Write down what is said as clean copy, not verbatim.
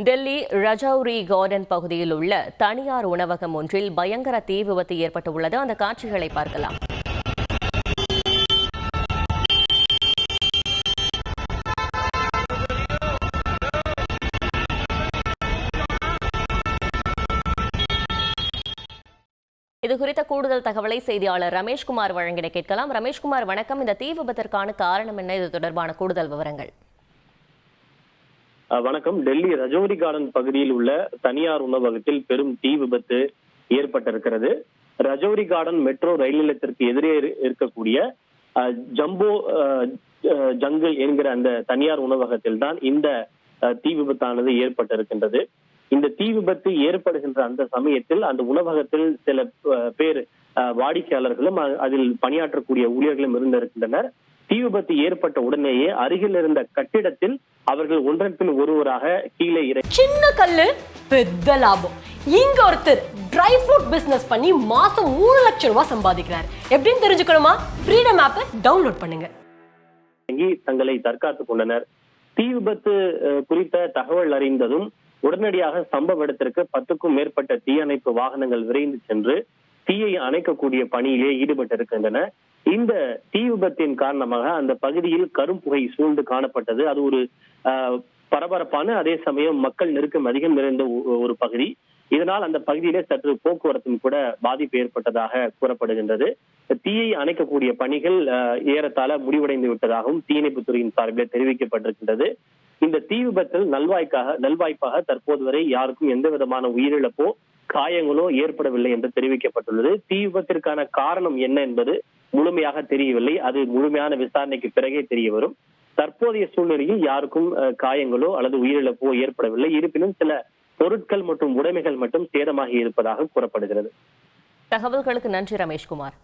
Delhi Rajouri garden பகுதியில் உள்ள தனியார் உணவகம் ஒன்றில் பயங்கர தீ விபத்து ஏற்பட்டுள்ளது. அந்த காட்சிகளை பார்க்கலாம். இது குறித்த கூடுதல் தகவலை செய்தியாளர் ரமேஷ்குமார் வழங்கிட கேட்கலாம். ரமேஷ்குமார், வணக்கம். இந்த தீ விபத்திற்கான காரணம் என்ன? இது தொடர்பான கூடுதல் விவரங்கள். வணக்கம். டெல்லி ரஜௌரி கார்டன் பகுதியில் உள்ள தனியார் உணவகத்தில் பெரும் தீ விபத்து ஏற்பட்டிருக்கிறது. ரஜௌரி கார்டன் மெட்ரோ ரயில் நிலையத்திற்கு எதிரே இருக்கக்கூடிய ஜம்போ ஜங்கிள் என்கிற அந்த தனியார் உணவகத்தில் தான் இந்த தீ விபத்தானது ஏற்பட்டிருக்கின்றது. இந்த தீ விபத்து ஏற்படுகின்ற அந்த சமயத்தில் அந்த உணவகத்தில் சில பேர் வாடிக்கையாளர்களும் அதில் பணியாற்றக்கூடிய ஊழியர்களும் இருந்திருக்கின்றனர். தீ விபத்து ஏற்பட்ட உடனேயே அருகில் இருந்த கட்டிடத்தில் அவர்கள் ஒன்றன் பின் ஒருவராக கீழே சின்ன கல்லு பெரிய லாபம். இங்க ஒருத்தர் ட்ரை ஃப்ரூட் பிசினஸ் பண்ணி மாசம் 3 லட்சம் ரூபாய் சம்பாதிக்கிறார். எப்படின்னு தெரிஞ்சுக்கணுமா? ஃப்ரீடம் ஆப்பை டவுன்லோட் பண்ணுங்க. தங்களை தற்காத்துக் கொண்டனர். தீ விபத்து குறித்த தகவல் அறிந்ததும் உடனடியாக சம்பவ இடத்திற்கு 10க்கும் மேற்பட்ட தீயணைப்பு வாகனங்கள் விரைந்து சென்று தீயை அணைக்கக்கூடிய பணியிலே ஈடுபட்டிருக்கின்றன. இந்த தீ விபத்தின் காரணமாக அந்த பகுதியில் கரும்புகை சூழ்ந்து காணப்பட்டது. அது ஒரு பரபரப்பான, அதே சமயம் மக்கள் நெருக்கம் அதிகம் நிறைந்த ஒரு பகுதி. இதனால் அந்த பகுதியிலே சற்று போக்குவரத்தும் கூட பாதிப்பு ஏற்பட்டதாக கூறப்படுகின்றது. தீயை அணைக்கக்கூடிய பணிகள் ஏறத்தாழ முடிவடைந்து விட்டதாகவும் தீயணைப்புத் துறையின் சார்பில் தெரிவிக்கப்பட்டிருக்கின்றது. இந்த தீ விபத்தில் நல்வாய்ப்பாக தற்போது வரை யாருக்கும் எந்த விதமான உயிரிழப்போ காயங்களோ ஏற்படவில்லை என்று தெரிவிக்கப்பட்டுள்ளது. தீ விபத்திற்கான காரணம் என்ன என்பது முழுமையாக தெரியவில்லை. அது முழுமையான விசாரணைக்கு பிறகே தெரிய வரும். தற்போதைய சூழ்நிலையில் யாருக்கும் காயங்களோ அல்லது உயிரிழப்போ ஏற்படவில்லை. இருப்பினும் சில பொருட்கள் மற்றும் உடைமைகள் மட்டும் சேதமாகி இருப்பதாக கூறப்படுகிறது. தகவல்களுக்கு நன்றி ரமேஷ்குமார்.